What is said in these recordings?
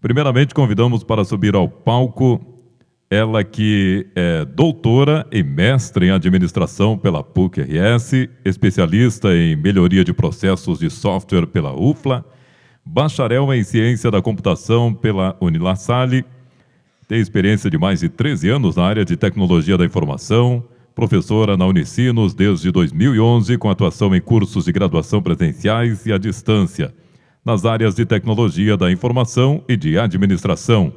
Primeiramente, convidamos para subir ao palco ela que é doutora e mestre em administração pela PUC-RS, especialista em melhoria de processos de software pela UFLA, bacharel em ciência da computação pela Unilassalle, tem experiência de mais de 13 anos na área de tecnologia da informação, professora na Unicinos desde 2011, com atuação em cursos de graduação presenciais e à distância, nas áreas de tecnologia da informação e de administração.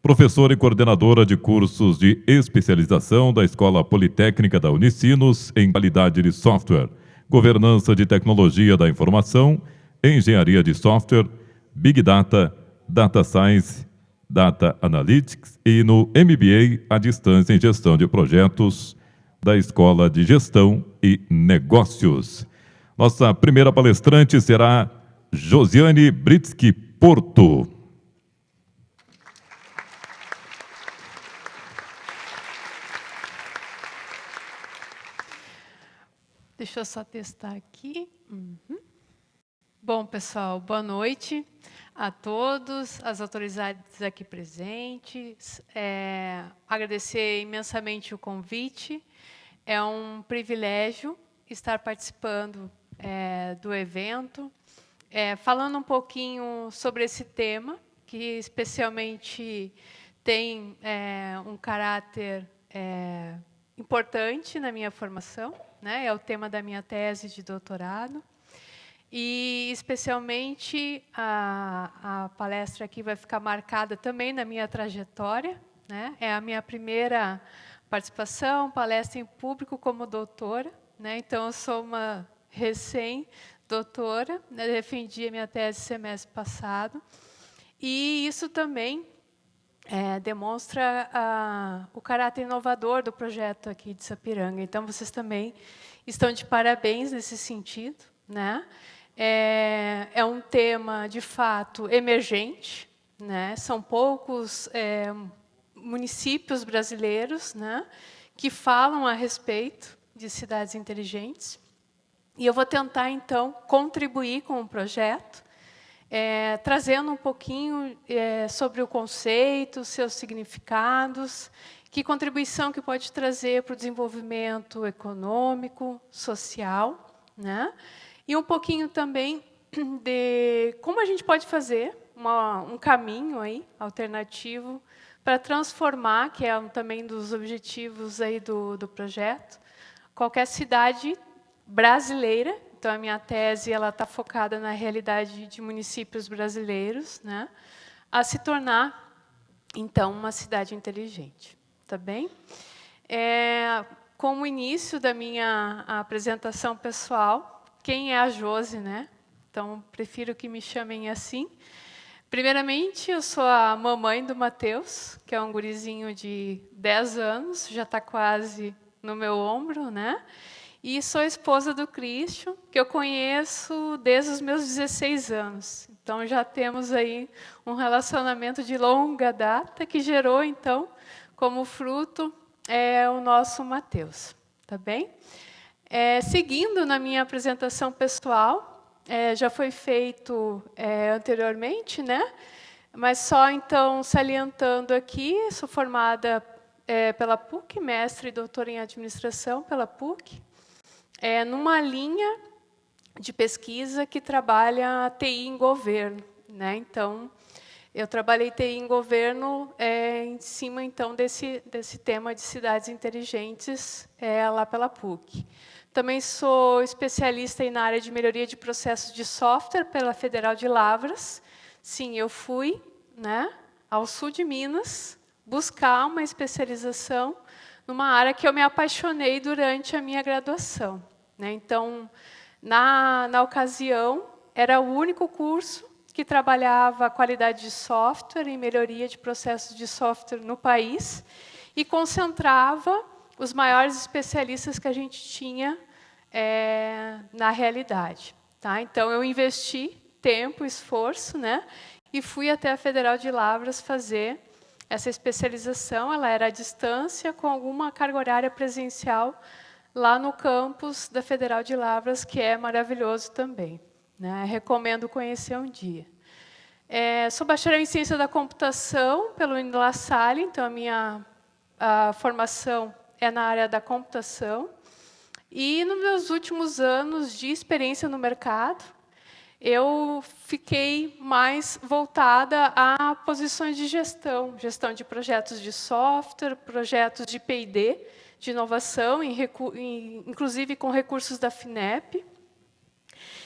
Professora e coordenadora de cursos de especialização da Escola Politécnica da Unicinos em qualidade de software, governança de tecnologia da informação, engenharia de software, Big Data, Data Science, Data Analytics e no MBA à distância em gestão de projetos da Escola de Gestão e Negócios. Nossa primeira palestrante será Josiane Britsky Porto. Deixa eu só testar aqui. Bom, pessoal, boa noite a todos, as autoridades aqui presentes. Agradecer imensamente o convite. É um privilégio estar participando do evento, falando um pouquinho sobre esse tema, que especialmente tem um caráter importante na minha formação, né? É o tema da minha tese de doutorado. E, especialmente, a palestra aqui vai ficar marcada também na minha trajetória, né? É a minha primeira participação, palestra em público como doutora, né? Então, eu sou uma recém-doutora, né? Defendi a minha tese semestre passado. E isso também demonstra o caráter inovador do projeto aqui de Sapiranga. Então, vocês também estão de parabéns nesse sentido, né? É um tema, de fato, emergente, né? São poucos municípios brasileiros, né, que falam a respeito de cidades inteligentes. E eu vou tentar, então, contribuir com o projeto, trazendo um pouquinho sobre o conceito, seus significados, que contribuição que pode trazer para o desenvolvimento econômico, social, né? E um pouquinho também de como a gente pode fazer um caminho aí, alternativo para transformar, que é também dos objetivos aí do projeto, qualquer cidade brasileira. Então, a minha tese está focada na realidade de municípios brasileiros, né, a se tornar, então, uma cidade inteligente. Tá bem? Como início da minha apresentação pessoal, quem é a Josi, né? Então, prefiro que me chamem assim. Primeiramente, eu sou a mamãe do Matheus, que é um gurizinho de 10 anos, já está quase no meu ombro, né? E sou esposa do Christian, que eu conheço desde os meus 16 anos. Então, já temos aí um relacionamento de longa data que gerou, então, como fruto, o nosso Matheus. Tá bem? Seguindo na minha apresentação pessoal, já foi feito anteriormente, né? Mas só, então, salientando aqui, sou formada pela PUC, mestre e doutora em administração pela PUC, numa linha de pesquisa que trabalha TI em governo, né? Então, eu trabalhei TI em governo em cima, então, desse tema de cidades inteligentes lá pela PUC. Também sou especialista na área de melhoria de processos de software pela Federal de Lavras. Sim, eu fui, né, ao sul de Minas buscar uma especialização numa área que eu me apaixonei durante a minha graduação, né? Então, na ocasião, era o único curso que trabalhava a qualidade de software e melhoria de processos de software no país e concentrava os maiores especialistas que a gente tinha na realidade. Tá? Então, eu investi tempo, esforço, né? E fui até a Federal de Lavras fazer essa especialização. Ela era à distância, com alguma carga horária presencial, lá no campus da Federal de Lavras, que é maravilhoso também, né? Recomendo conhecer um dia. Sou bacharel em Ciência da Computação pelo La Salle, então a minha formação é na área da computação. E nos meus últimos anos de experiência no mercado, eu fiquei mais voltada a posições de gestão de projetos de software, projetos de P&D, de inovação, inclusive com recursos da FINEP,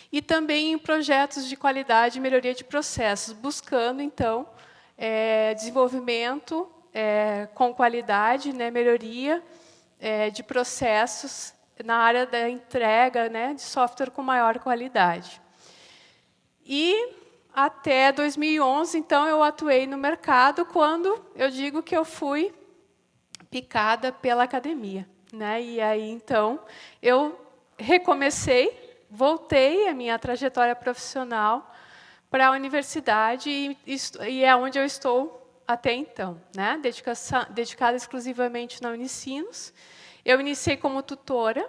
e também em projetos de qualidade e melhoria de processos, buscando, então, desenvolvimento com qualidade, né, melhoria de processos na área da entrega, né, de software com maior qualidade. E até 2011, então, eu atuei no mercado quando eu digo que eu fui picada pela academia, né? E aí, então, eu recomecei, voltei a minha trajetória profissional para a universidade e é onde eu estou até então, né? Dedicada exclusivamente na Unicinos. Eu iniciei como tutora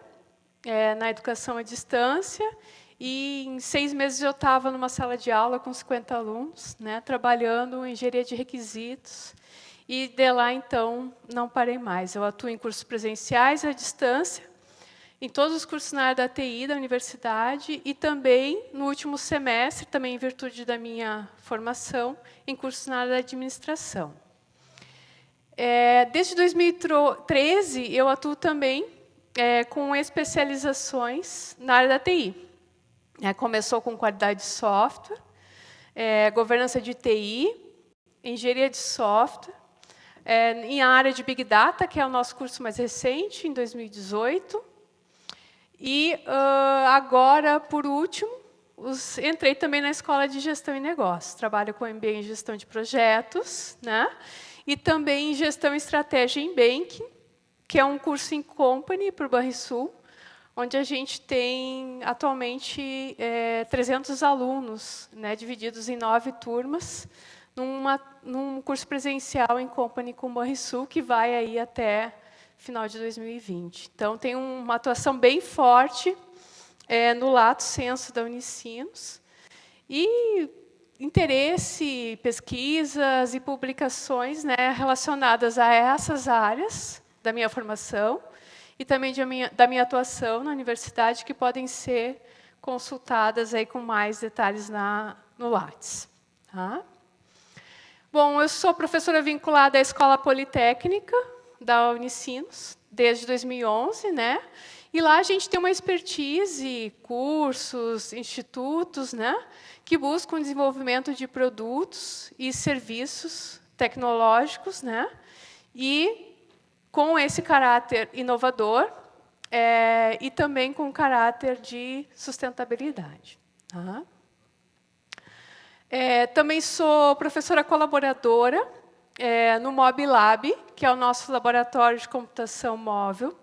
na educação à distância e em 6 meses eu estava numa sala de aula com 50 alunos, né, trabalhando em engenharia de requisitos. E de lá, então, não parei mais. Eu atuo em cursos presenciais à distância, em todos os cursos na área da TI da universidade e também, no último semestre, também em virtude da minha formação, em cursos na área da administração. Desde 2013, eu atuo também com especializações na área da TI. Começou com qualidade de software, governança de TI, engenharia de software, em área de Big Data, que é o nosso curso mais recente, em 2018. E, agora, por último, entrei também na Escola de Gestão e Negócios. Trabalho com MBA em Gestão de Projetos, né? E também em Gestão e Estratégia em Banking, que é um curso em Company para o Banrisul, onde a gente tem, atualmente, 300 alunos, né, divididos em 9 turmas, num curso presencial em Company com o Banrisul, que vai aí até final de 2020. Então, tem uma atuação bem forte no lato sensu da Unicinos. E interesse, pesquisas e publicações, né, relacionadas a essas áreas da minha formação, e também da minha atuação na universidade, que podem ser consultadas aí com mais detalhes no Lattes. Tá? Bom, eu sou professora vinculada à Escola Politécnica da Unicinos, desde 2011, né? E lá a gente tem uma expertise, cursos, institutos, né, que buscam o desenvolvimento de produtos e serviços tecnológicos, né? E com esse caráter inovador e também com caráter de sustentabilidade. Tá? Também sou professora colaboradora no Mob Lab, que é o nosso laboratório de computação móvel,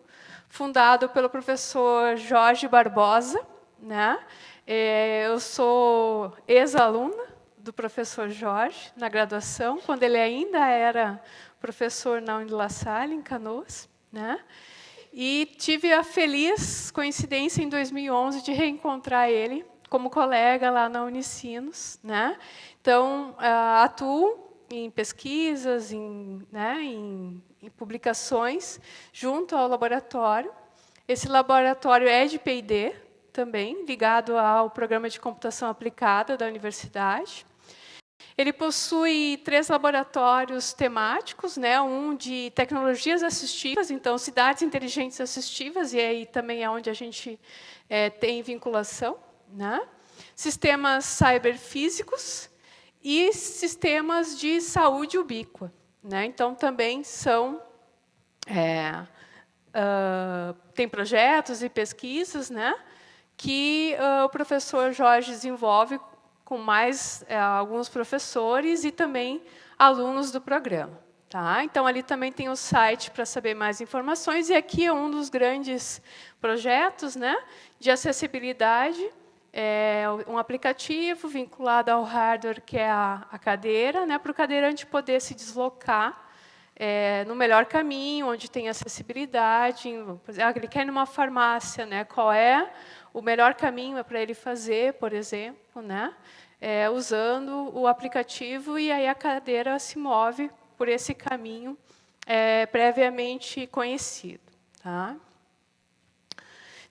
fundado pelo professor Jorge Barbosa. Né? Eu sou ex-aluna do professor Jorge, na graduação, quando ele ainda era professor na La Salle, em Canoas, né? E tive a feliz coincidência, em 2011, de reencontrar ele como colega lá na Unicinos, né? Então, atuo em pesquisas, em publicações, junto ao laboratório. Esse laboratório é de P&D, também, ligado ao Programa de Computação Aplicada da universidade. Ele possui 3 laboratórios temáticos, né? Um de tecnologias assistivas, então, cidades inteligentes assistivas, e aí também é onde a gente tem vinculação, né? Sistemas cyberfísicos e sistemas de saúde ubíqua, né? Então, também são tem projetos e pesquisas, né, que o professor Jorge desenvolve com mais alguns professores e também alunos do programa. Tá? Então, ali também tem o site para saber mais informações. E aqui é um dos grandes projetos, né, de acessibilidade, um aplicativo vinculado ao hardware, que é a cadeira, né, para o cadeirante poder se deslocar no melhor caminho, onde tem acessibilidade. Ele quer ir numa farmácia, né, qual é o melhor caminho para ele fazer, por exemplo, né? usando o aplicativo, e aí a cadeira se move por esse caminho previamente conhecido. Tá?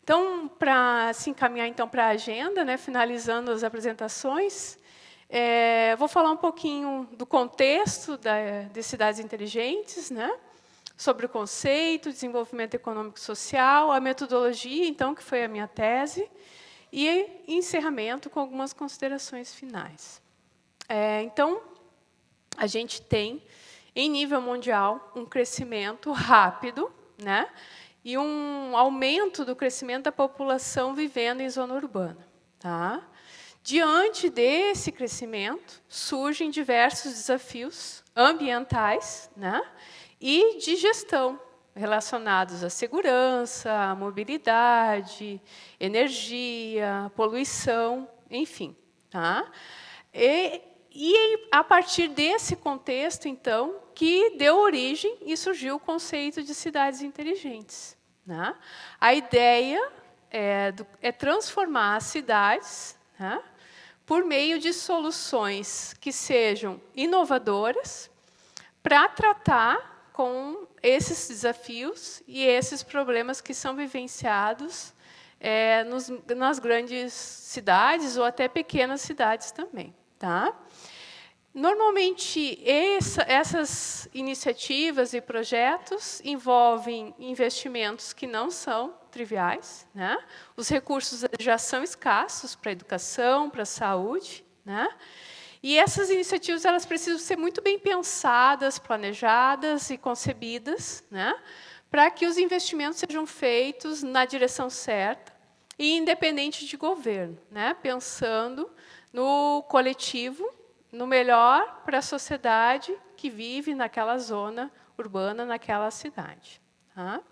Então, para se encaminhar então, para a agenda, né, finalizando as apresentações, vou falar um pouquinho do contexto de cidades inteligentes, né, sobre o conceito, desenvolvimento econômico e social, a metodologia, então, que foi a minha tese, e encerramento com algumas considerações finais. Então, a gente tem, em nível mundial, um crescimento rápido, né, e um aumento do crescimento da população vivendo em zona urbana. Tá? Diante desse crescimento, surgem diversos desafios ambientais, né, e de gestão, relacionados à segurança, à mobilidade, energia, poluição, enfim. Tá? E a partir desse contexto, então, que deu origem e surgiu o conceito de cidades inteligentes. Né? A ideia é transformar as cidades, né, por meio de soluções que sejam inovadoras para tratar com esses desafios e esses problemas que são vivenciados nas grandes cidades ou até pequenas cidades também. Tá? Normalmente, essas iniciativas e projetos envolvem investimentos que não são triviais. Né? Os recursos já são escassos para a educação, para a saúde. Né? E essas iniciativas elas precisam ser muito bem pensadas, planejadas e concebidas, né? Para que os investimentos sejam feitos na direção certa e independente de governo, né? Pensando no coletivo, no melhor para a sociedade que vive naquela zona urbana, naquela cidade. Tá?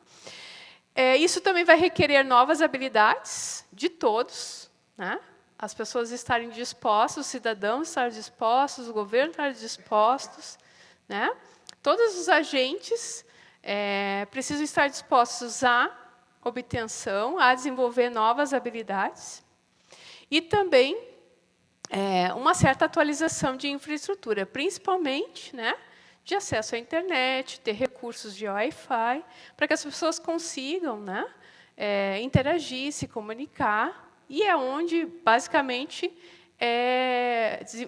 Isso também vai requerer novas habilidades de todos, né? As pessoas estarem dispostas, os cidadãos estarem dispostos, o governo estar dispostos. Né? Todos os agentes precisam estar dispostos à obtenção, a desenvolver novas habilidades e também uma certa atualização de infraestrutura, principalmente, né, de acesso à internet, ter recursos de Wi-Fi, para que as pessoas consigam, né, interagir, se comunicar, e é onde, basicamente,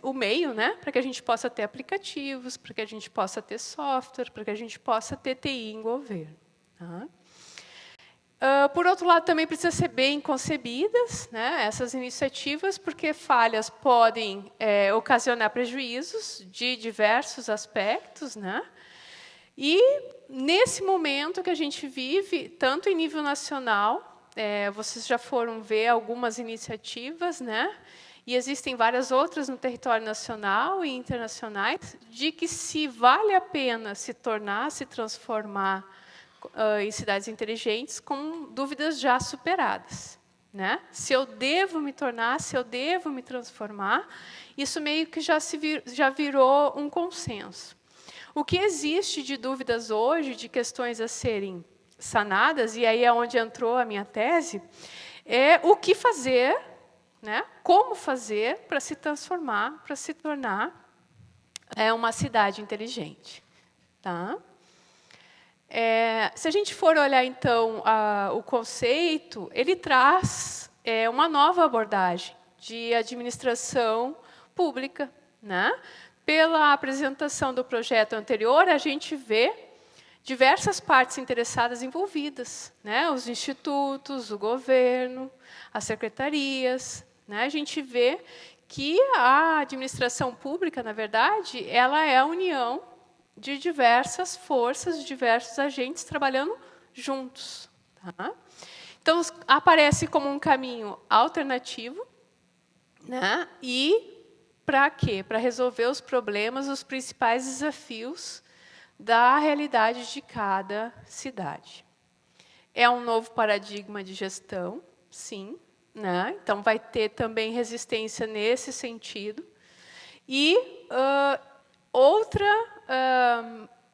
o meio, né, para que a gente possa ter aplicativos, para que a gente possa ter software, para que a gente possa ter TI em governo. Tá? Por outro lado, também precisa ser bem concebidas, né, essas iniciativas, porque falhas podem ocasionar prejuízos de diversos aspectos. Né? E, nesse momento que a gente vive, tanto em nível nacional, vocês já foram ver algumas iniciativas, né, e existem várias outras no território nacional e internacionais, de que se vale a pena se transformar em cidades inteligentes, com dúvidas já superadas. Né? Se eu devo me tornar, se eu devo me transformar, isso meio que já virou um consenso. O que existe de dúvidas hoje, de questões a serem sanadas, e aí é onde entrou a minha tese, é o que fazer, né? Como fazer para se transformar, para se tornar uma cidade inteligente. Tá? Se a gente for olhar, então, o conceito, ele traz uma nova abordagem de administração pública. Né? Pela apresentação do projeto anterior, a gente vê diversas partes interessadas envolvidas, né? Os institutos, o governo, as secretarias. Né? A gente vê que a administração pública, na verdade, ela é a união de diversas forças, de diversos agentes trabalhando juntos. Tá? Então, aparece como um caminho alternativo, né? E para quê? Para resolver os problemas, os principais desafios da realidade de cada cidade. É um novo paradigma de gestão, sim. Né? Então, vai ter também resistência nesse sentido. E outra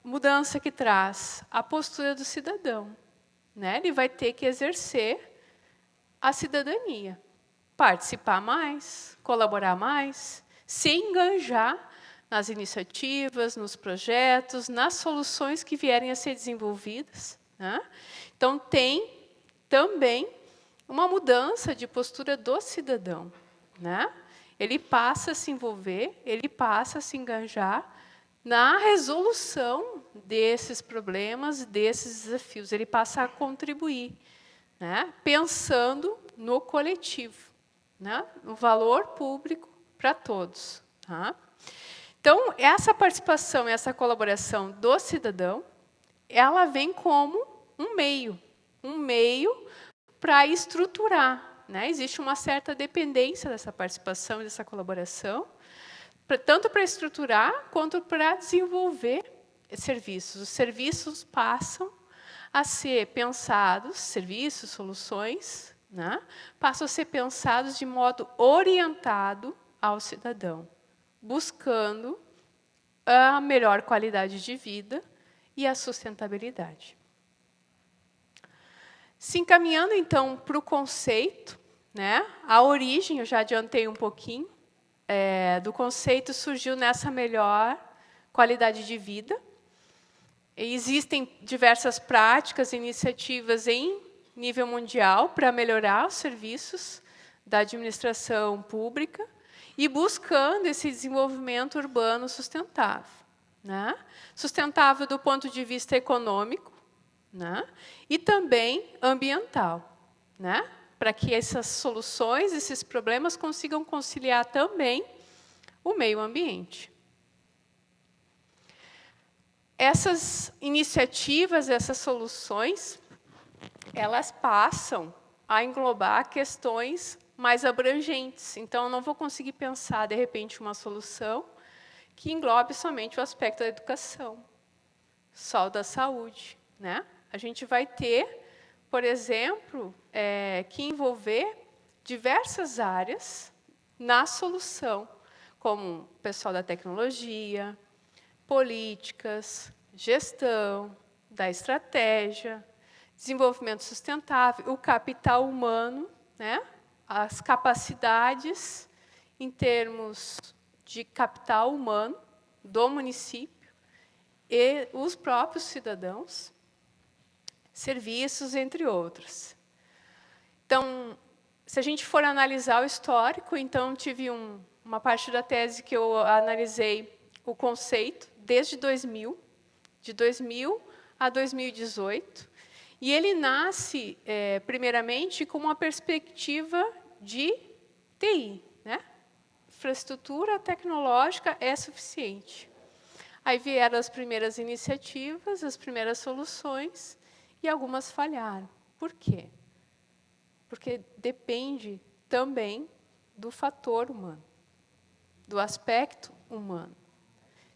mudança que traz a postura do cidadão. Né? Ele vai ter que exercer a cidadania. participar mais, colaborar mais, se enganjar nas iniciativas, nos projetos, nas soluções que vierem a ser desenvolvidas, né? Então, tem também uma mudança de postura do cidadão, né? Ele passa a se envolver, ele passa a se engajar na resolução desses problemas, desses desafios. Ele passa a contribuir, né? Pensando no coletivo, né? No valor público para todos. Tá? Então, essa participação, essa colaboração do cidadão, ela vem como um meio para estruturar, né? Existe uma certa dependência dessa participação e dessa colaboração, tanto para estruturar quanto para desenvolver serviços. Os serviços passam a ser pensados, serviços, soluções, né? Passam a ser pensados de modo orientado ao cidadão, buscando a melhor qualidade de vida e a sustentabilidade. Se encaminhando, então, para o conceito, né? A origem, eu já adiantei um pouquinho, do conceito surgiu nessa melhor qualidade de vida. Existem diversas práticas, iniciativas em nível mundial para melhorar os serviços da administração pública e buscando esse desenvolvimento urbano sustentável, né? Sustentável do ponto de vista econômico, né? E também ambiental, né? Para que essas soluções, esses problemas consigam conciliar também o meio ambiente. Essas iniciativas, essas soluções, elas passam a englobar questões mais abrangentes. Então, eu não vou conseguir pensar, de repente, uma solução que englobe somente o aspecto da educação, só o da saúde, né? A gente vai ter, por exemplo, que envolver diversas áreas na solução, como o pessoal da tecnologia, políticas, gestão, da estratégia, desenvolvimento sustentável, o capital humano, né? As capacidades em termos de capital humano do município e os próprios cidadãos, serviços, entre outros. Então, se a gente for analisar o histórico, então, tive uma parte da tese que eu analisei o conceito desde 2000, de 2000 a 2018, e ele nasce, primeiramente, com uma perspectiva de TI, né? Infraestrutura tecnológica é suficiente. Aí vieram as primeiras iniciativas, as primeiras soluções, e algumas falharam. Por quê? Porque depende também do fator humano, do aspecto humano.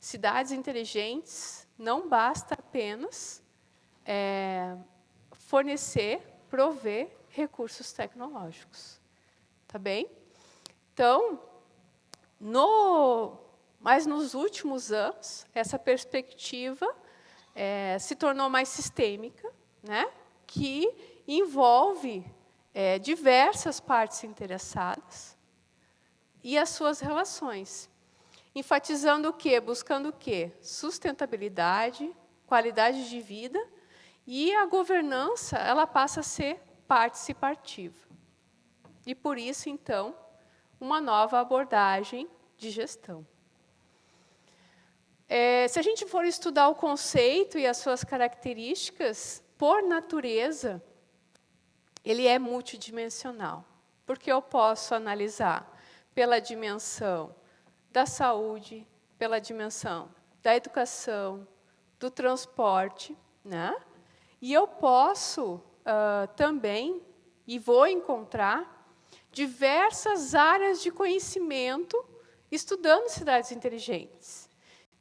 Cidades inteligentes não basta apenas fornecer, prover recursos tecnológicos. Tá bem? Então, mas nos últimos anos, essa perspectiva se tornou mais sistêmica, né? Que envolve diversas partes interessadas e as suas relações. Enfatizando o quê? Buscando o quê? Sustentabilidade, qualidade de vida, e a governança ela passa a ser participativa. E, por isso, então, uma nova abordagem de gestão. Se a gente for estudar o conceito e as suas características, por natureza, ele é multidimensional, porque eu posso analisar pela dimensão da saúde, pela dimensão da educação, do transporte, né? E eu posso também, e vou encontrar, diversas áreas de conhecimento estudando cidades inteligentes.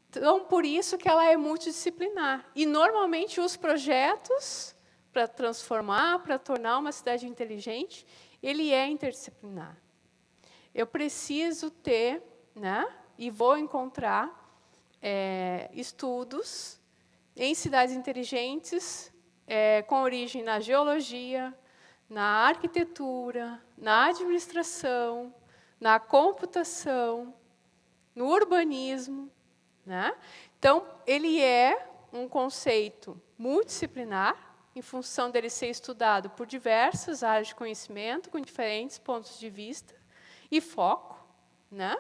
Então, por isso que ela é multidisciplinar. E, normalmente, os projetos para transformar, para tornar uma cidade inteligente, ele é interdisciplinar. Eu preciso ter, né, e vou encontrar estudos em cidades inteligentes com origem na geologia, na arquitetura, na administração, na computação, no urbanismo, né? Então, ele é um conceito multidisciplinar, em função dele ser estudado por diversas áreas de conhecimento, com diferentes pontos de vista e foco, né?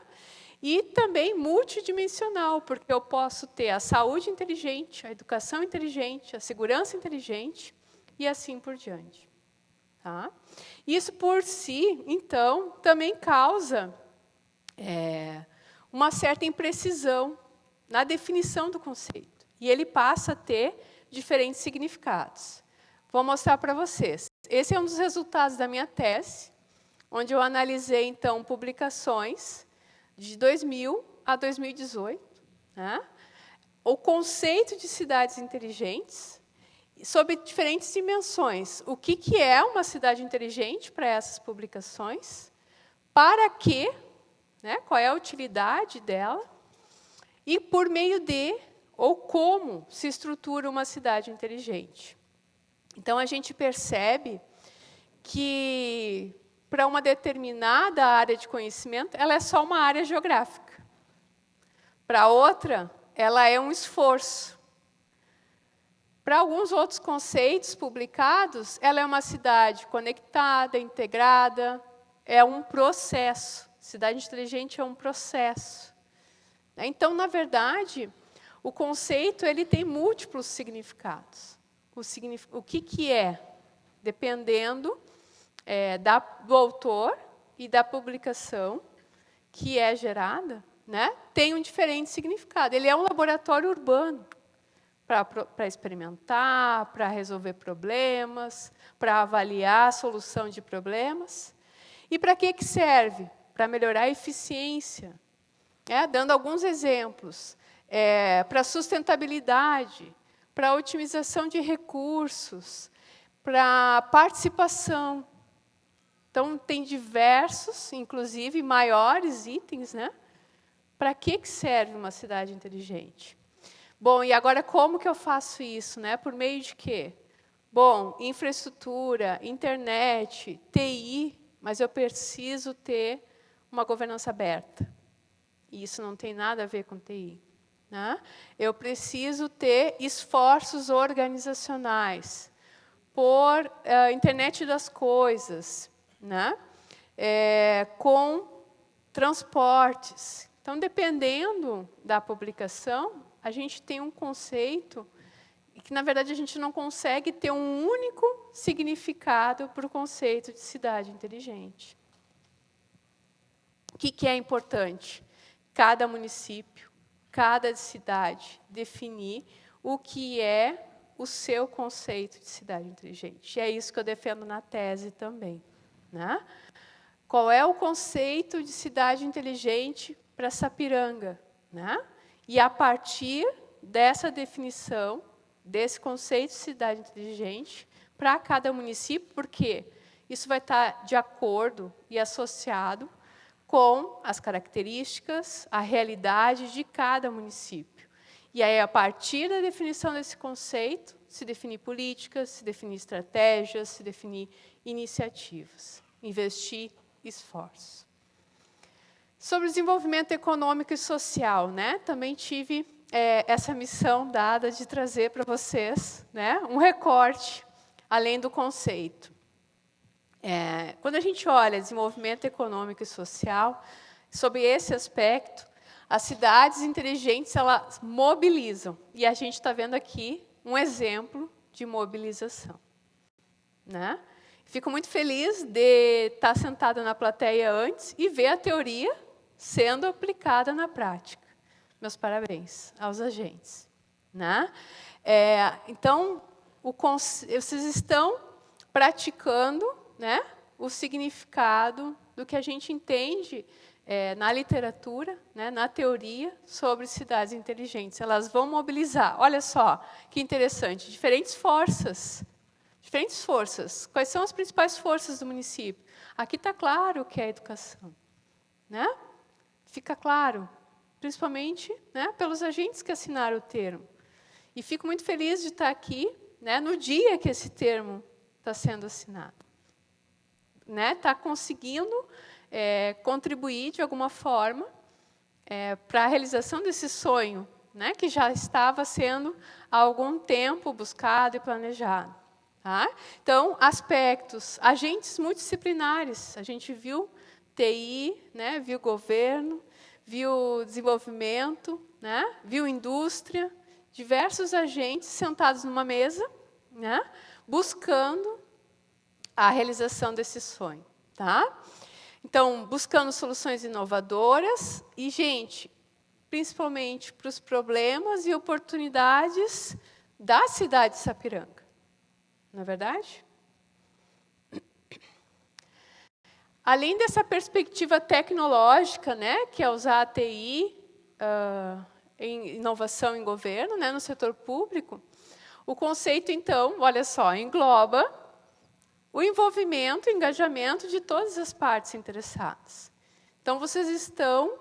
E também multidimensional, porque eu posso ter a saúde inteligente, a educação inteligente, a segurança inteligente e assim por diante. Tá? Isso por si, então, também causa uma certa imprecisão na definição do conceito. E ele passa a ter diferentes significados. Vou mostrar para vocês. Esse é um dos resultados da minha tese, onde eu analisei, então, publicações de 2000 a 2018, né? O conceito de cidades inteligentes, sob diferentes dimensões. O que é uma cidade inteligente para essas publicações? Para quê? Né? Qual é a utilidade dela? E por meio de, ou como se estrutura uma cidade inteligente. Então, a gente percebe que, para uma determinada área de conhecimento, ela é só uma área geográfica. Para outra, ela é um esforço. Para alguns outros conceitos publicados, ela é uma cidade conectada, integrada, é um processo. Cidade inteligente é um processo. Então, na verdade, o conceito ele tem múltiplos significados. O que é? Dependendo do autor e da publicação que é gerada, né, tem um diferente significado. Ele é um laboratório urbano para experimentar, para resolver problemas, para avaliar a solução de problemas. E para que serve? Para melhorar a eficiência. Dando alguns exemplos, para sustentabilidade, para otimização de recursos, para participação. Então, tem diversos, inclusive maiores itens, né? Para que serve uma cidade inteligente? Bom, e agora como que eu faço isso? Né? Por meio de quê? Bom, infraestrutura, internet, TI, mas eu preciso ter uma governança aberta. E isso não tem nada a ver com TI. Né? Eu preciso ter esforços organizacionais por internet das coisas, né? Com transportes. Então, dependendo da publicação, a gente tem um conceito que, na verdade, a gente não consegue ter um único significado para o conceito de cidade inteligente. O que é importante? Cada município, cada cidade definir o que é o seu conceito de cidade inteligente. E é isso que eu defendo na tese também. Né? Qual é o conceito de cidade inteligente para Sapiranga? Né? E, a partir dessa definição, desse conceito de cidade inteligente, para cada município, porque isso vai estar de acordo e associado com as características, a realidade de cada município. E aí, a partir da definição desse conceito, se definir políticas, se definir estratégias, se definir iniciativas, investir esforços. Sobre o desenvolvimento econômico e social, né? Também tive essa missão dada de trazer para vocês, né, um recorte, além do conceito. Quando a gente olha desenvolvimento econômico e social, sobre esse aspecto, as cidades inteligentes, elas mobilizam. E a gente está vendo aqui um exemplo de mobilização. Né? Fico muito feliz de estar sentada na plateia antes e ver a teoria sendo aplicada na prática. Meus parabéns aos agentes. Né? Então, vocês estão praticando, né, o significado do que a gente entende na literatura, né, na teoria, sobre cidades inteligentes. Elas vão mobilizar. Olha só, que interessante, diferentes forças. Diferentes forças. Quais são as principais forças do município? Aqui está claro o que é a educação. Né? Fica claro, principalmente, né, pelos agentes que assinaram o termo. E fico muito feliz de estar aqui, né, no dia que esse termo está sendo assinado. né, está conseguindo contribuir de alguma forma para a realização desse sonho, né, que já estava sendo há algum tempo buscado e planejado. Tá? Então, aspectos, agentes multidisciplinares, a gente viu TI, né, viu governo, viu desenvolvimento, né, viu indústria, diversos agentes sentados numa mesa, né, buscando a realização desse sonho. Tá? Então, buscando soluções inovadoras e, gente, principalmente para os problemas e oportunidades da cidade de Sapiranga. Não é verdade? Além dessa perspectiva tecnológica, né, que é usar a TI em inovação em governo, né, no setor público, o conceito, então, olha só, engloba o envolvimento e engajamento de todas as partes interessadas. Então, vocês estão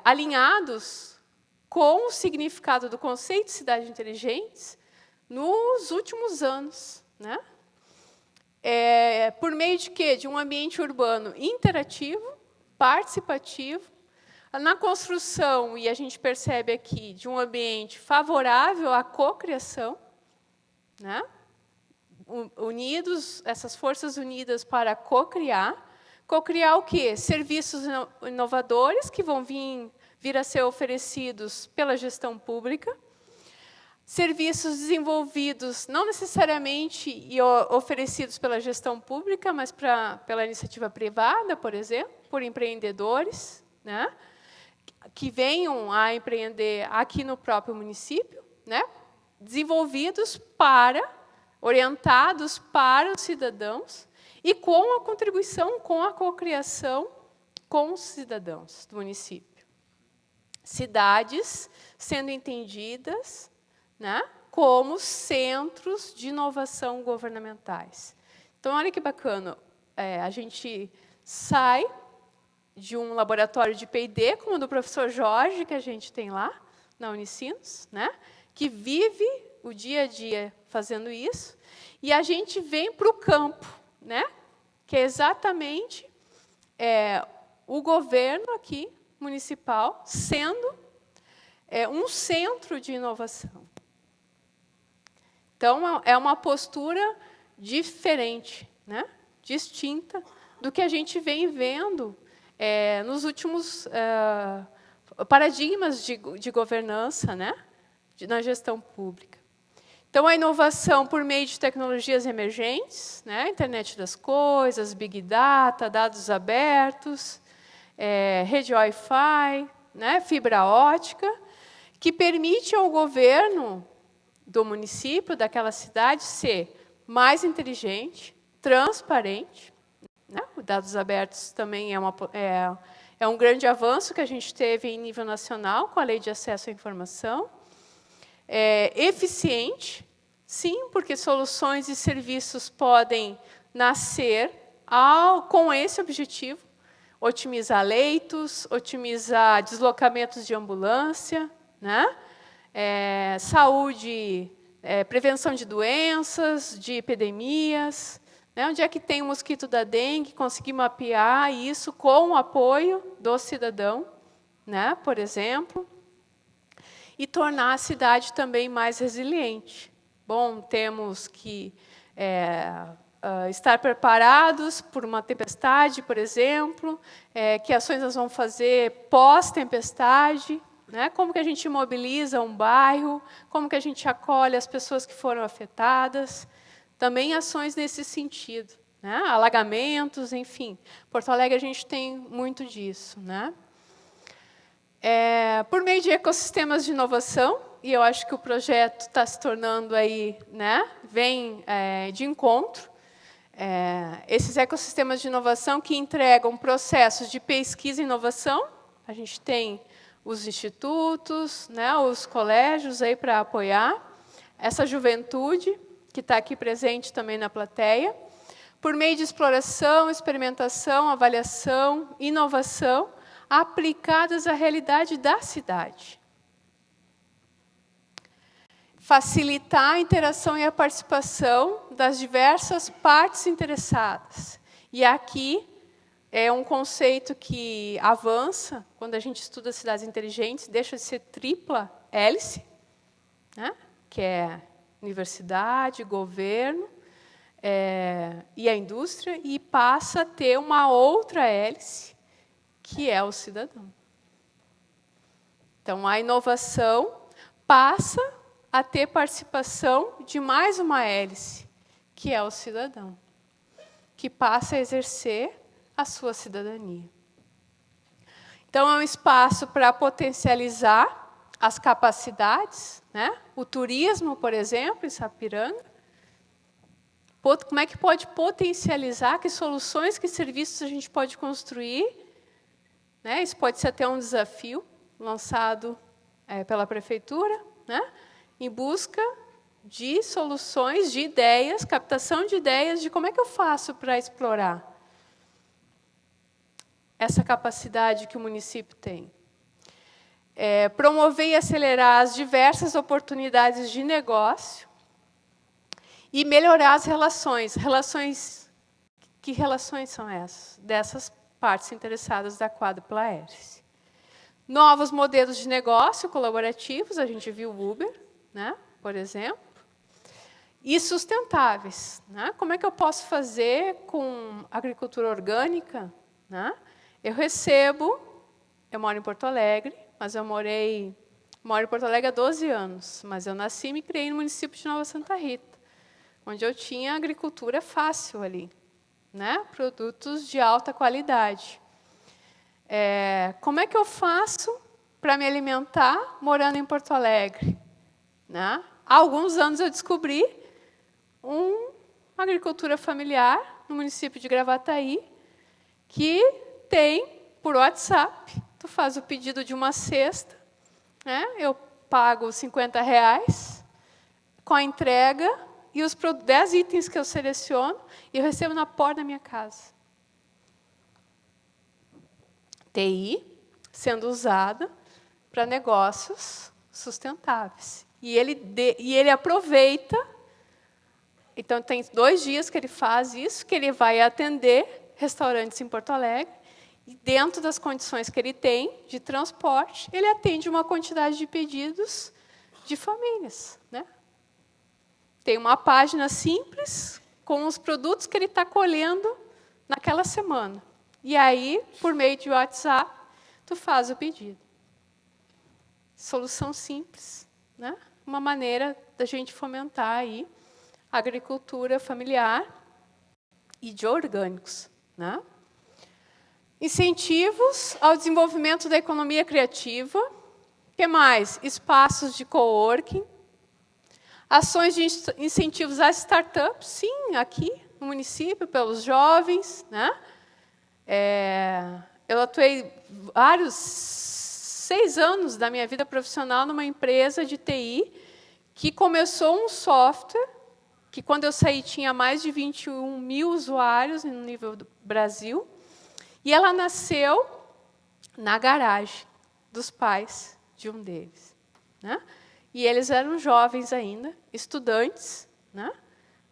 alinhados com o significado do conceito de cidade inteligente nos últimos anos, né? Por meio de quê? De um ambiente urbano interativo, participativo, na construção, e a gente percebe aqui, de um ambiente favorável à cocriação, né? Essas forças unidas para cocriar. Cocriar o quê? Serviços inovadores que vão vir a ser oferecidos pela gestão pública, serviços desenvolvidos não necessariamente e oferecidos pela gestão pública, mas pela iniciativa privada, por exemplo, por empreendedores, né, que venham a empreender aqui no próprio município, né, desenvolvidos orientados para os cidadãos e com a contribuição, com a cocriação com os cidadãos do município. Cidades sendo entendidas, né, como centros de inovação governamentais. Então, olha que bacana, a gente sai de um laboratório de P&D, como o do professor Jorge, que a gente tem lá, na Unicinos, né, que vive o dia a dia fazendo isso, e a gente vem para o campo, né, que é exatamente o governo aqui, municipal, sendo um centro de inovação. Então, é uma postura diferente, né, distinta do que a gente vem vendo nos últimos paradigmas de governança, né, na gestão pública. Então, a inovação por meio de tecnologias emergentes, né, internet das coisas, big data, dados abertos, rede Wi-Fi, né, fibra ótica, que permite ao governo do município, daquela cidade, ser mais inteligente, transparente. Né? Os dados abertos também é um grande avanço que a gente teve em nível nacional com a Lei de Acesso à Informação. Eficiente, sim, porque soluções e serviços podem nascer com esse objetivo, otimizar leitos, otimizar deslocamentos de ambulância, né? Saúde, prevenção de doenças, de epidemias, né? Onde é que tem o mosquito da dengue, conseguir mapear isso com o apoio do cidadão, né? Por exemplo, e tornar a cidade também mais resiliente. Bom, temos que estar preparados por uma tempestade, por exemplo, que ações nós vamos fazer pós-tempestade, né? Como que a gente mobiliza um bairro, como que a gente acolhe as pessoas que foram afetadas, também ações nesse sentido, né? Alagamentos, enfim. Porto Alegre a gente tem muito disso, né? Por meio de ecossistemas de inovação, e eu acho que o projeto está se tornando aí, né, vem de encontro, esses ecossistemas de inovação que entregam processos de pesquisa e inovação. A gente tem os institutos, né, os colégios aí para apoiar, essa juventude que está aqui presente também na plateia, por meio de exploração, experimentação, avaliação, inovação, aplicadas à realidade da cidade. Facilitar a interação e a participação das diversas partes interessadas. E aqui é um conceito que avança quando a gente estuda cidades inteligentes, deixa de ser tripla hélice, né? Que é universidade, governo e a indústria, e passa a ter uma outra hélice, que é o cidadão. Então, a inovação passa a ter participação de mais uma hélice, que é o cidadão, que passa a exercer a sua cidadania. Então, é um espaço para potencializar as capacidades, né? O turismo, por exemplo, em Sapiranga. Como é que pode potencializar, que soluções, que serviços a gente pode construir, né? Isso pode ser até um desafio lançado pela prefeitura, né? Em busca de soluções, de ideias, captação de ideias, de como é que eu faço para explorar essa capacidade que o município tem. Promover e acelerar as diversas oportunidades de negócio e melhorar as relações. Que relações são essas? Dessas partes interessadas da quádrupla hélice. Novos modelos de negócio colaborativos, a gente viu o Uber, né, por exemplo, e sustentáveis. Né? Como é que eu posso fazer com agricultura orgânica? Né? Eu moro em Porto Alegre, mas moro em Porto Alegre há 12 anos, mas eu nasci e me criei no município de Nova Santa Rita, onde eu tinha agricultura fácil ali, né? Produtos de alta qualidade. Como é que eu faço para me alimentar morando em Porto Alegre? Né? Há alguns anos eu descobri uma agricultura familiar no município de Gravataí, que tem, por WhatsApp, tu faz o pedido de uma cesta, né? Eu pago R$50 com a entrega e os 10 itens que eu seleciono e eu recebo na porta da minha casa. TI sendo usada para negócios sustentáveis. E ele aproveita, então tem 2 dias que ele faz isso, que ele vai atender restaurantes em Porto Alegre, e dentro das condições que ele tem de transporte, ele atende uma quantidade de pedidos de famílias. Né? Tem uma página simples com os produtos que ele está colhendo naquela semana. E aí, por meio de WhatsApp, tu faz o pedido. Solução simples, né? Uma maneira da gente fomentar aí a agricultura familiar e de orgânicos. Né? Incentivos ao desenvolvimento da economia criativa. O que mais? Espaços de coworking. Ações de incentivos às startups, sim, aqui no município, pelos jovens. Né? Eu atuei 6 anos da minha vida profissional numa empresa de TI que começou um software que, quando eu saí, tinha mais de 21 mil usuários no nível do Brasil, e ela nasceu na garagem dos pais de um deles. Né? E eles eram jovens ainda, estudantes, né,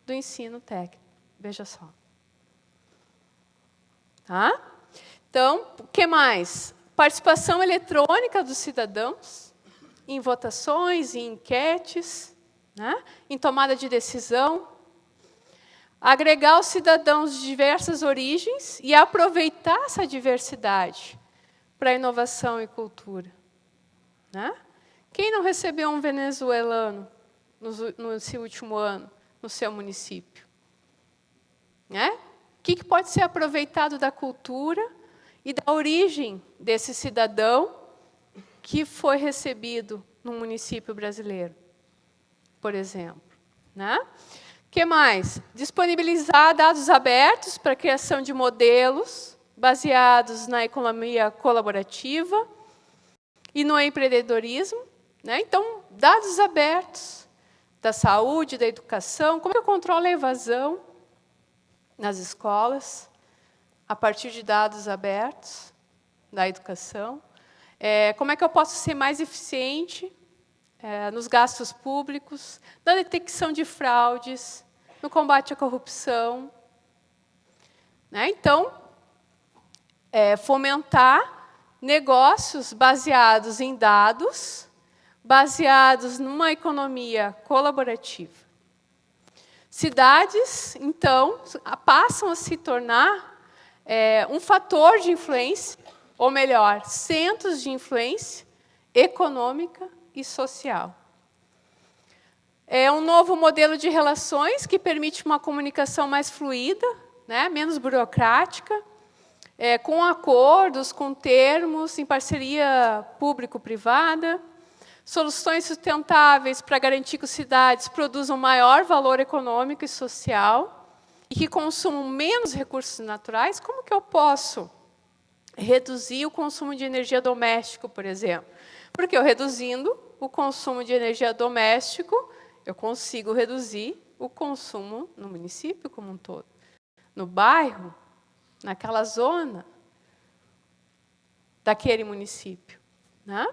do ensino técnico. Veja só. Tá? Então, o que mais? Participação eletrônica dos cidadãos em votações, em enquetes, né? Em tomada de decisão. Agregar os cidadãos de diversas origens e aproveitar essa diversidade para inovação e cultura. Né? Quem não recebeu um venezuelano nesse último ano no seu município? Né? O que pode ser aproveitado da cultura e da origem desse cidadão que foi recebido no município brasileiro, por exemplo? Né? O que mais? Disponibilizar dados abertos para a criação de modelos baseados na economia colaborativa e no empreendedorismo. Né? Então, dados abertos da saúde, da educação, como eu controlo a evasão nas escolas, a partir de dados abertos da educação. Como é que eu posso ser mais eficiente nos gastos públicos, na detecção de fraudes, no combate à corrupção. né? Então, fomentar negócios baseados em dados, baseados numa economia colaborativa. Cidades, então, passam a se tornar um fator de influência, ou melhor, centros de influência econômica e social. É um novo modelo de relações que permite uma comunicação mais fluida, né, menos burocrática, com acordos, com termos, em parceria público-privada, soluções sustentáveis para garantir que as cidades produzam maior valor econômico e social e que consumam menos recursos naturais. Como que eu posso reduzir o consumo de energia doméstico, por exemplo? Porque eu reduzindo o consumo de energia doméstico, eu consigo reduzir o consumo no município como um todo, no bairro, naquela zona daquele município, né?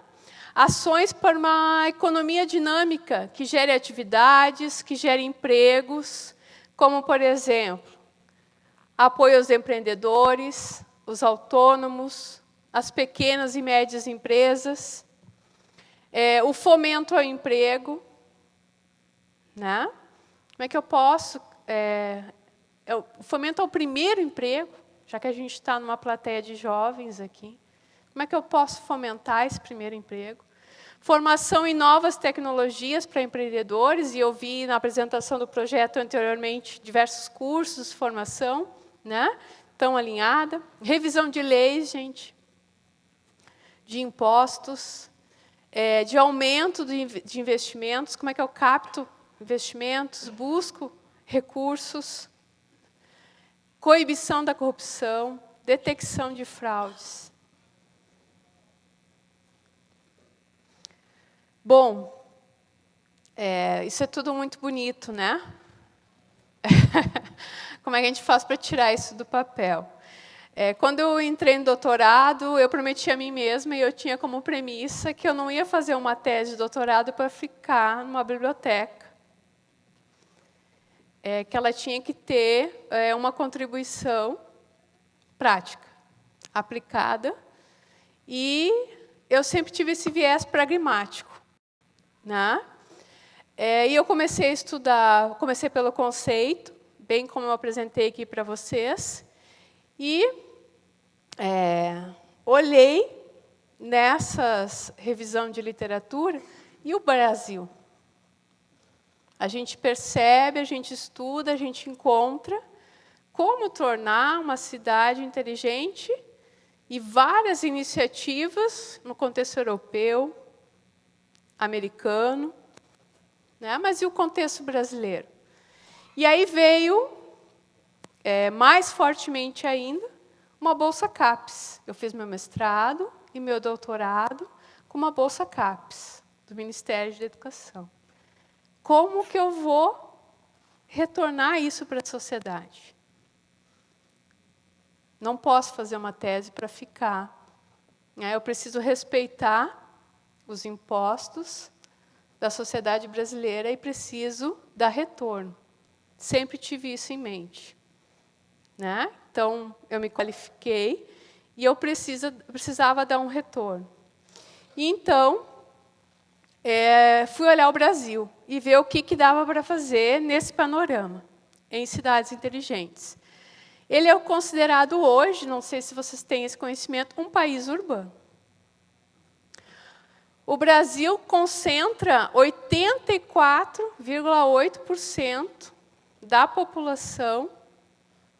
Ações para uma economia dinâmica, que gere atividades, que gere empregos, como, por exemplo, apoio aos empreendedores, os autônomos, as pequenas e médias empresas, o fomento ao emprego, né? Como é que eu posso... o fomento ao primeiro emprego, já que a gente está numa plateia de jovens aqui. Como é que eu posso fomentar esse primeiro emprego? Formação em novas tecnologias para empreendedores, e eu vi na apresentação do projeto anteriormente diversos cursos, formação, né? Tão alinhada. Revisão de leis, gente, de impostos, de aumento de investimentos. Como é que eu capto investimentos, busco recursos, coibição da corrupção, detecção de fraudes. Bom, isso é tudo muito bonito, né? Como é que a gente faz para tirar isso do papel? Quando eu entrei no doutorado, eu prometi a mim mesma, e eu tinha como premissa que eu não ia fazer uma tese de doutorado para ficar numa biblioteca. Que ela tinha que ter uma contribuição prática, aplicada, e eu sempre tive esse viés pragmático, né? E eu comecei a estudar, comecei pelo conceito, bem como eu apresentei aqui para vocês, e olhei nessas revisão de literatura e o Brasil. A gente percebe, a gente estuda, a gente encontra como tornar uma cidade inteligente e várias iniciativas no contexto europeu, americano, né? Mas e o contexto brasileiro? E aí veio, mais fortemente ainda, uma bolsa CAPES. Eu fiz meu mestrado e meu doutorado com uma bolsa CAPES, do Ministério da Educação. Como que eu vou retornar isso para a sociedade? Não posso fazer uma tese para ficar. Eu preciso respeitar os impostos da sociedade brasileira e preciso dar retorno. Sempre tive isso em mente, né? Então, eu me qualifiquei e eu precisava dar um retorno. E, então, fui olhar o Brasil e ver o que dava para fazer nesse panorama, em cidades inteligentes. Ele é considerado hoje, não sei se vocês têm esse conhecimento, um país urbano. O Brasil concentra 84,8% da população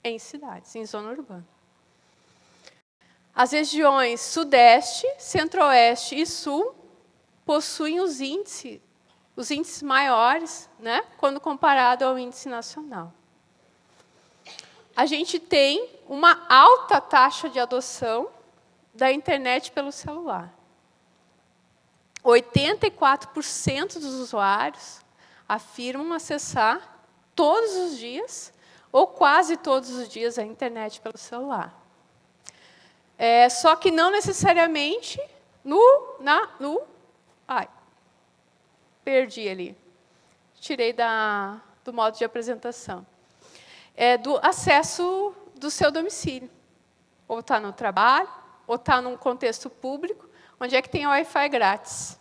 em cidades, em zona urbana. As regiões Sudeste, Centro-Oeste e Sul possuem os índices maiores, né, quando comparado ao índice nacional. A gente tem uma alta taxa de adoção da internet pelo celular. 84% dos usuários afirmam acessar todos os dias, ou quase todos os dias, a internet pelo celular. Só que não necessariamente perdi ali. Tirei do modo de apresentação. Do acesso do seu domicílio. Ou está no trabalho, ou está num contexto público, onde é que tem Wi-Fi grátis.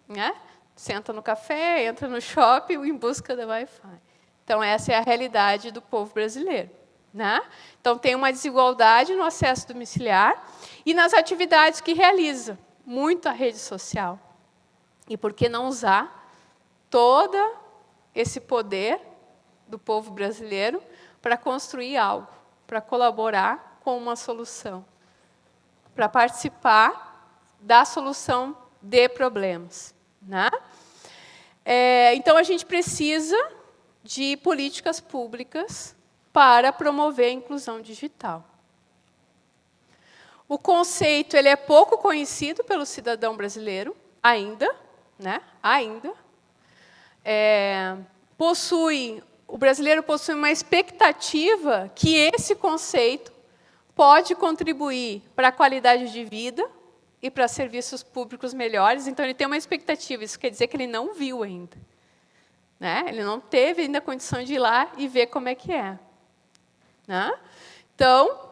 Né? Senta no café, entra no shopping em busca da Wi-Fi. Então, essa é a realidade do povo brasileiro. Né? Então, tem uma desigualdade no acesso domiciliar e nas atividades que realiza. Muito a rede social. E por que não usar todo esse poder do povo brasileiro para construir algo, para colaborar com uma solução, para participar da solução de problemas. Né? Então, a gente precisa de políticas públicas para promover a inclusão digital. O conceito ele é pouco conhecido pelo cidadão brasileiro, ainda. Né? Ainda. O brasileiro possui uma expectativa que esse conceito pode contribuir para a qualidade de vida e para serviços públicos melhores. Então, ele tem uma expectativa. Isso quer dizer que ele não viu ainda. Né? Ele não teve ainda a condição de ir lá e ver como é que é. Né? Então,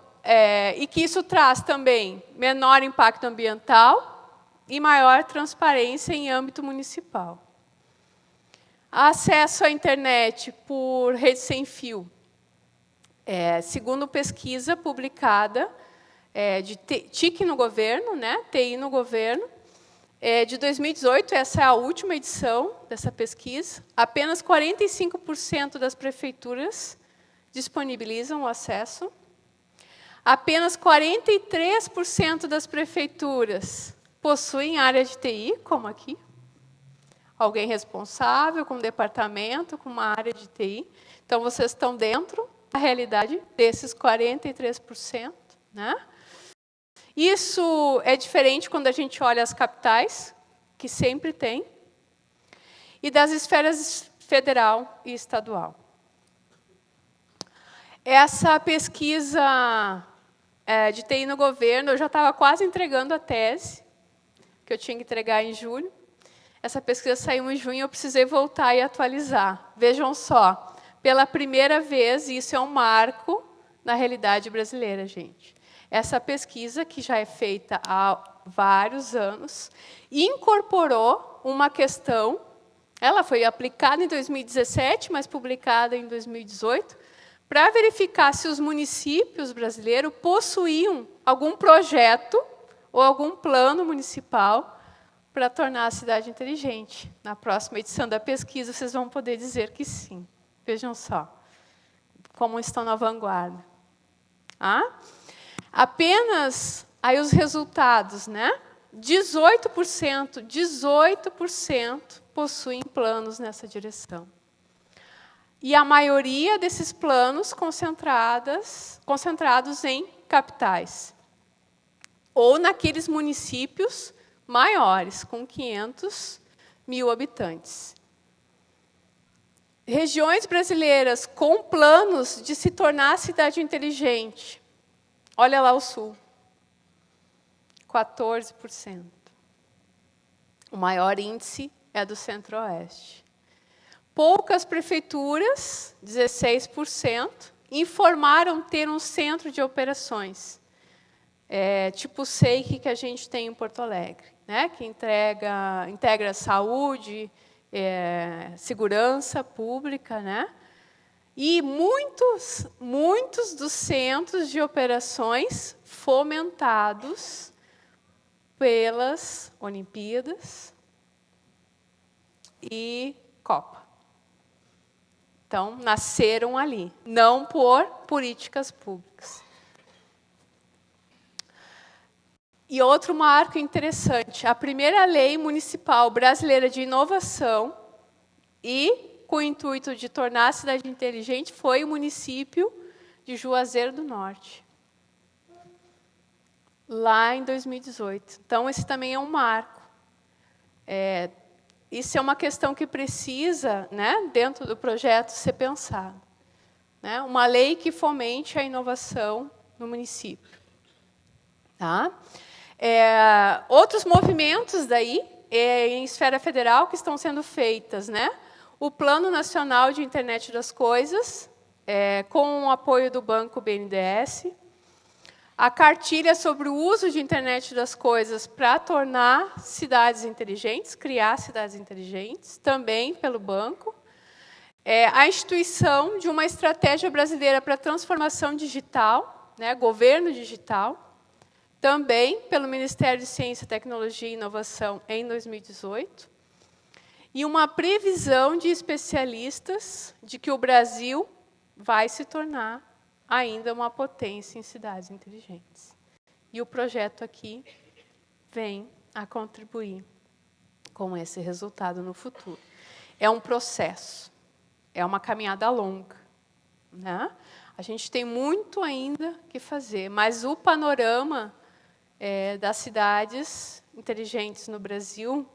e que isso traz também menor impacto ambiental e maior transparência em âmbito municipal. Acesso à internet por rede sem fio. Segundo pesquisa publicada de TIC no governo, né, TI no governo, de 2018, essa é a última edição dessa pesquisa, apenas 45% das prefeituras disponibilizam o acesso, apenas 43% das prefeituras possuem área de TI, como aqui, alguém responsável, com um departamento, com uma área de TI. Então, vocês estão dentro da realidade desses 43%. Né? Isso é diferente quando a gente olha as capitais, que sempre tem, e das esferas federal e estadual. Essa pesquisa de TI no governo, eu já estava quase entregando a tese, que eu tinha que entregar em julho. Essa pesquisa saiu em junho, eu precisei voltar e atualizar. Vejam só, pela primeira vez, isso é um marco na realidade brasileira, gente. Essa pesquisa, que já é feita há vários anos, incorporou uma questão, ela foi aplicada em 2017, mas publicada em 2018, para verificar se os municípios brasileiros possuíam algum projeto ou algum plano municipal para tornar a cidade inteligente. Na próxima edição da pesquisa, vocês vão poder dizer que sim. Vejam só como estão na vanguarda. Apenas aí os resultados, né? 18% possuem planos nessa direção. E a maioria desses planos concentrados em capitais. Ou naqueles municípios maiores, com 500 mil habitantes. Regiões brasileiras com planos de se tornar cidade inteligente. Olha lá o Sul. 14%. O maior índice é do Centro-Oeste. Poucas prefeituras, 16%, informaram ter um centro de operações. Tipo o SEIC que a gente tem em Porto Alegre, né? Que integra saúde, segurança pública, né? E muitos dos centros de operações fomentados pelas Olimpíadas e Copa. Então, nasceram ali, não por políticas públicas. E outro marco interessante, a primeira lei municipal brasileira de inovação e com o intuito de tornar a cidade inteligente foi o município de Juazeiro do Norte, lá em 2018. Então, esse também é um marco. Isso é uma questão que precisa, né, dentro do projeto, ser pensado. Né? Uma lei que fomente a inovação no município. Tá? Outros movimentos daí, em esfera federal, que estão sendo feitas. Né? O Plano Nacional de Internet das Coisas, com o apoio do Banco BNDES, a cartilha sobre o uso de internet das coisas para tornar cidades inteligentes, criar cidades inteligentes, também pelo banco, a instituição de uma estratégia brasileira para a transformação digital, né, governo digital, também pelo Ministério de Ciência, Tecnologia e Inovação em 2018, e uma previsão de especialistas de que o Brasil vai se tornar ainda uma potência em cidades inteligentes. E o projeto aqui vem a contribuir com esse resultado no futuro. É um processo, é uma caminhada longa, né? A gente tem muito ainda que fazer, mas o panorama das cidades inteligentes no Brasil,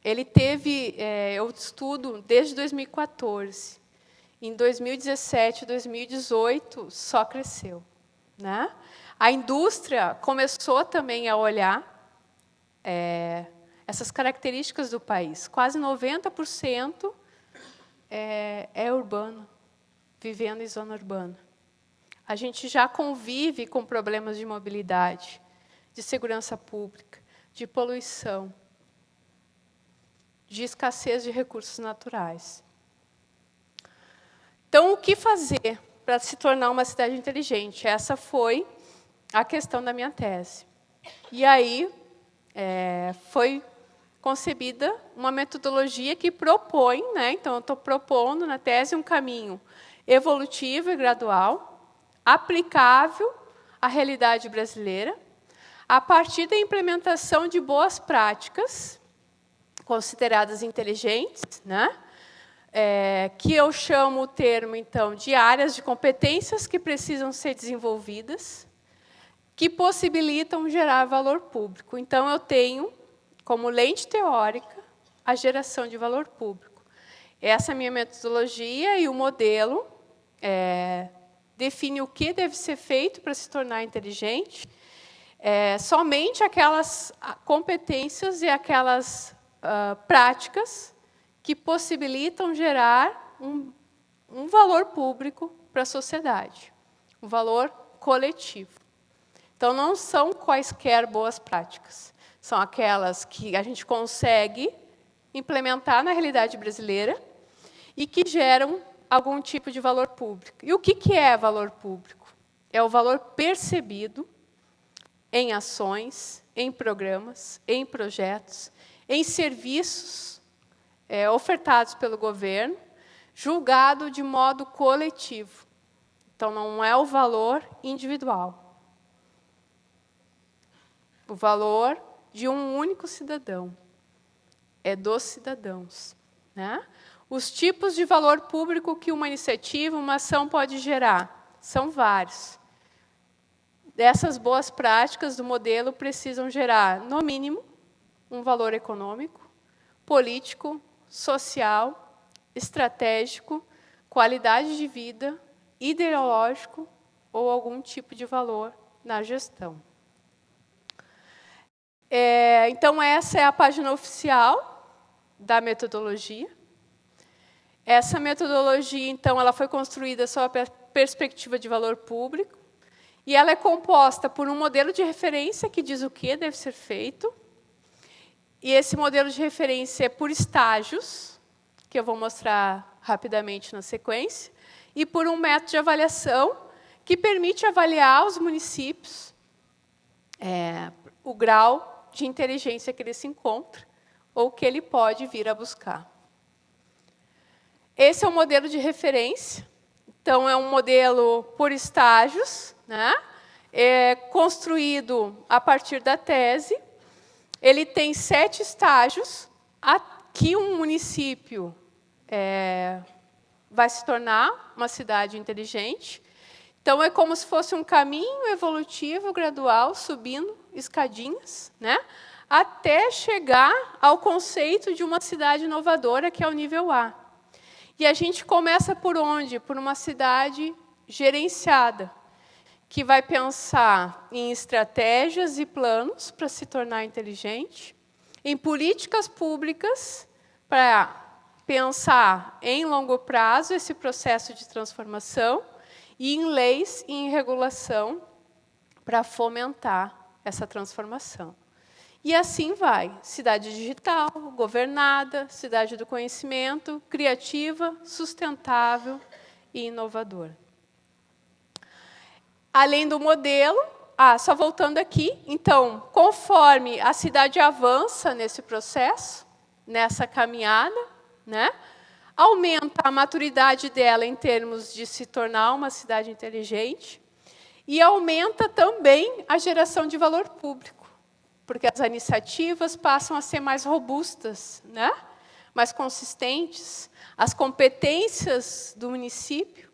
ele teve, eu estudo desde 2014, em 2017, 2018, só cresceu, né? A indústria começou também a olhar essas características do país. Quase 90% é urbano, vivendo em zona urbana. A gente já convive com problemas de mobilidade, de segurança pública, de poluição, de escassez de recursos naturais. Então, o que fazer para se tornar uma cidade inteligente? Essa foi a questão da minha tese. E aí foi concebida uma metodologia que propõe, né? Então, eu estou propondo na tese um caminho evolutivo e gradual, aplicável à realidade brasileira, a partir da implementação de boas práticas, consideradas inteligentes, né? Que eu chamo o termo, então, de áreas de competências que precisam ser desenvolvidas, que possibilitam gerar valor público. Então, eu tenho, como lente teórica, a geração de valor público. Essa é a minha metodologia e o modelo define o que deve ser feito para se tornar inteligente. Somente aquelas competências e aquelas práticas que possibilitam gerar um valor público para a sociedade, um valor coletivo. Então, não são quaisquer boas práticas, são aquelas que a gente consegue implementar na realidade brasileira e que geram algum tipo de valor público. E o que é valor público? É o valor percebido em ações, em programas, em projetos, em serviços ofertados pelo governo, julgado de modo coletivo. Então, não é o valor individual. O valor de um único cidadão. É dos cidadãos, né? Os tipos de valor público que uma iniciativa, uma ação pode gerar são vários. Dessas boas práticas do modelo precisam gerar, no mínimo, um valor econômico, político, social, estratégico, qualidade de vida, ideológico ou algum tipo de valor na gestão. Então, essa é a página oficial da metodologia. Essa metodologia, então, ela foi construída sob a perspectiva de valor público, e ela é composta por um modelo de referência que diz o que deve ser feito. E esse modelo de referência é por estágios, que eu vou mostrar rapidamente na sequência, e por um método de avaliação que permite avaliar os municípios, o grau de inteligência que ele se encontra ou que ele pode vir a buscar. Esse é o modelo de referência. Então, é um modelo por estágios, né? Construído a partir da tese. Ele tem 7 estágios a que um município vai se tornar uma cidade inteligente. Então, é como se fosse um caminho evolutivo, gradual, subindo escadinhas, né, até chegar ao conceito de uma cidade inovadora, que é o nível A. E a gente começa por onde? Por uma cidade gerenciada, que vai pensar em estratégias e planos para se tornar inteligente, em políticas públicas para pensar em longo prazo esse processo de transformação e em leis e em regulação para fomentar essa transformação. E assim vai, cidade digital, governada, cidade do conhecimento, criativa, sustentável e inovadora. Além do modelo, só voltando aqui, então, conforme a cidade avança nesse processo, nessa caminhada, né, aumenta a maturidade dela em termos de se tornar uma cidade inteligente e aumenta também a geração de valor público, porque as iniciativas passam a ser mais robustas, né, mais consistentes, as competências do município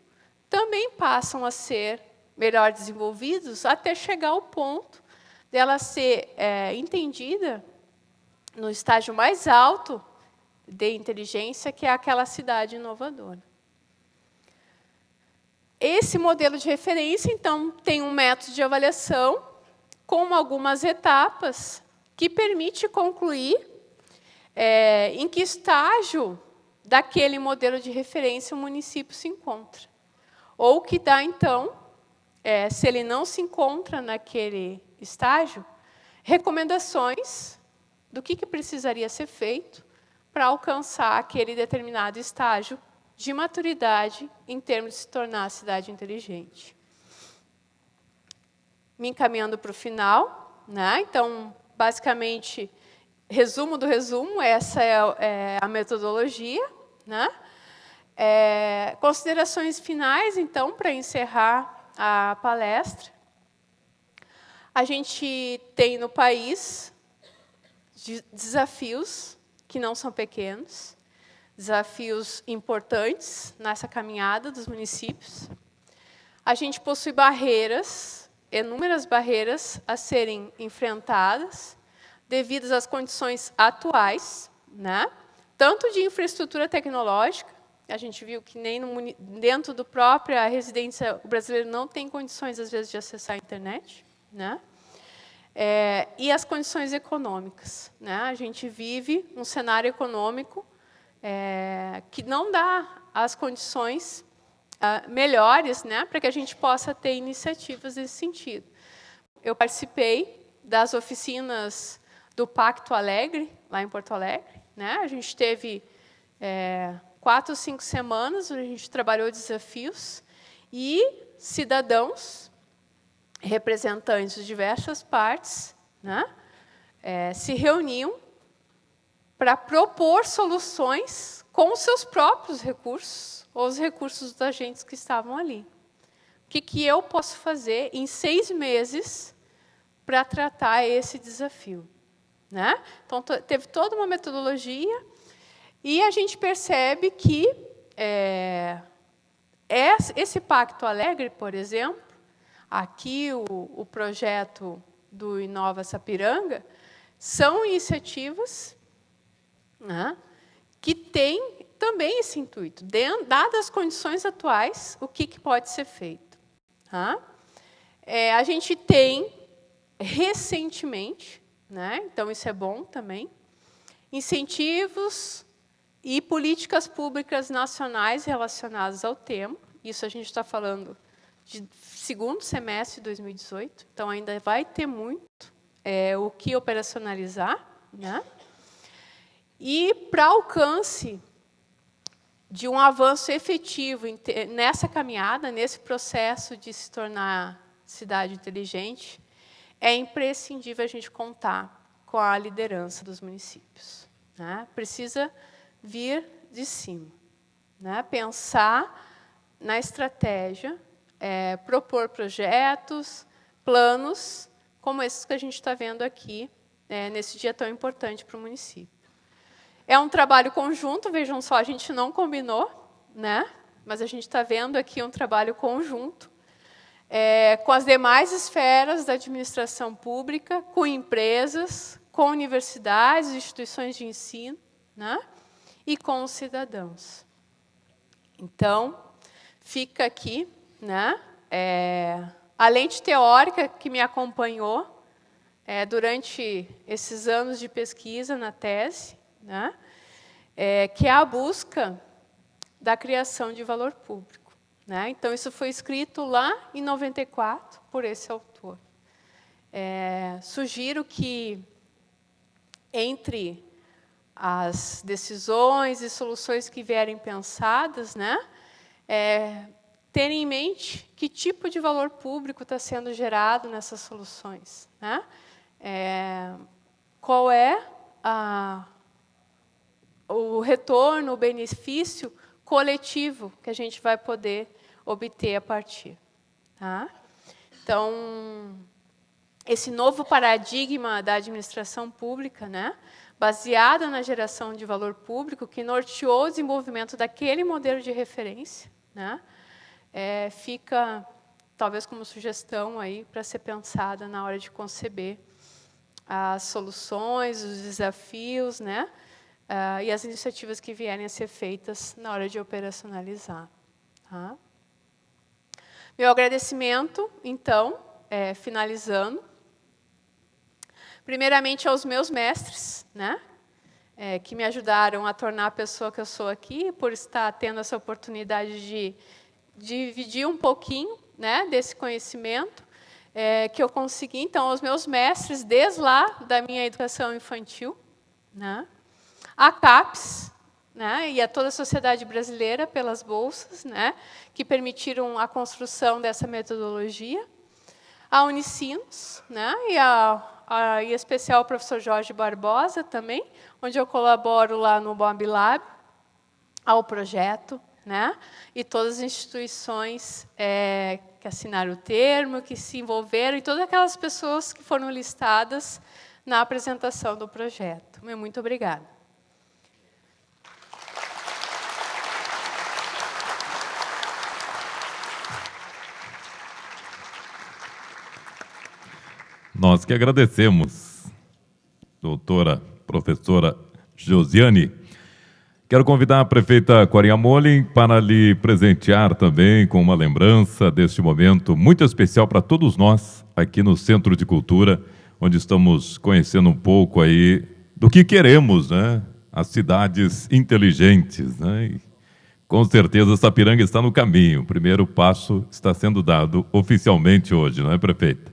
também passam a ser melhor desenvolvidos até chegar ao ponto dela ser entendida no estágio mais alto de inteligência, que é aquela cidade inovadora. Esse modelo de referência, então, tem um método de avaliação com algumas etapas que permite concluir em que estágio daquele modelo de referência o município se encontra. Ou que dá, então, se ele não se encontra naquele estágio, recomendações do que precisaria ser feito para alcançar aquele determinado estágio de maturidade em termos de se tornar a cidade inteligente. Me encaminhando para o final, né? Então, basicamente, resumo do resumo, essa é a metodologia, né? Considerações finais, então, para encerrar a palestra. A gente tem no país desafios que não são pequenos, desafios importantes nessa caminhada dos municípios. A gente possui barreiras, inúmeras barreiras a serem enfrentadas, devido às condições atuais, né? Tanto de infraestrutura tecnológica, a gente viu que nem dentro da própria residência o brasileiro não tem condições, às vezes, de acessar a internet, né? E as condições econômicas, né? A gente vive um cenário econômico que não dá as condições melhores, né, para que a gente possa ter iniciativas nesse sentido. Eu participei das oficinas do Pacto Alegre, lá em Porto Alegre, né? A gente teve 4 ou 5 semanas, onde a gente trabalhou desafios, e cidadãos, representantes de diversas partes, né, se reuniam para propor soluções com os seus próprios recursos, ou os recursos dos agentes que estavam ali. O que eu posso fazer em 6 meses para tratar esse desafio, né? Então, teve toda uma metodologia, e a gente percebe que esse Pacto Alegre, por exemplo, aqui o projeto do Inova Sapiranga, são iniciativas, né, que têm também esse intuito, dadas as condições atuais, o que pode ser feito. Tá? A gente tem, recentemente, né, então isso é bom também, incentivos e políticas públicas nacionais relacionadas ao tema. Isso a gente está falando de segundo semestre de 2018, então ainda vai ter muito o que operacionalizar, né? E para alcance de um avanço efetivo nessa caminhada, nesse processo de se tornar cidade inteligente, é imprescindível a gente contar com a liderança dos municípios, né? Precisa vir de cima, né? Pensar na estratégia, propor projetos, planos, como esses que a gente está vendo aqui, nesse dia tão importante para o município. É um trabalho conjunto, vejam só, a gente não combinou, né? Mas a gente está vendo aqui um trabalho conjunto, com as demais esferas da administração pública, com empresas, com universidades, instituições de ensino, né? E com os cidadãos. Então, fica aqui, né, a lente teórica que me acompanhou durante esses anos de pesquisa na tese, né? que é a busca da criação de valor público, né? Então, isso foi escrito lá em 94 por esse autor. Sugiro que, entre as decisões e soluções que vierem pensadas, né, terem em mente que tipo de valor público está sendo gerado nessas soluções, né? Qual é o retorno, o benefício coletivo que a gente vai poder obter a partir. Tá? Então, esse novo paradigma da administração pública, né, baseado na geração de valor público, que norteou o desenvolvimento daquele modelo de referência, né, fica, talvez, como sugestão aí para ser pensada na hora de conceber as soluções, os desafios, né, e as iniciativas que vierem a ser feitas na hora de operacionalizar. Tá? Meu agradecimento, então, finalizando, primeiramente aos meus mestres, né, que me ajudaram a tornar a pessoa que eu sou aqui, por estar tendo essa oportunidade de dividir um pouquinho, né, desse conhecimento que eu consegui. Então, aos meus mestres, desde lá da minha educação infantil, né, a CAPES, né, e a toda a sociedade brasileira pelas bolsas, né, que permitiram a construção dessa metodologia, a Unicinos, né, e em especial o professor Jorge Barbosa também, onde eu colaboro lá no Bob Lab, ao projeto, né, e todas as instituições que assinaram o termo, que se envolveram, e todas aquelas pessoas que foram listadas na apresentação do projeto. Muito obrigada. Nós que agradecemos, doutora, professora Josiane. Quero convidar a prefeita Corinha Molin para lhe presentear também com uma lembrança deste momento muito especial para todos nós aqui no Centro de Cultura, onde estamos conhecendo um pouco aí do que queremos, né? As cidades inteligentes, né? E, com certeza, Sapiranga está no caminho. O primeiro passo está sendo dado oficialmente hoje, não é, prefeita?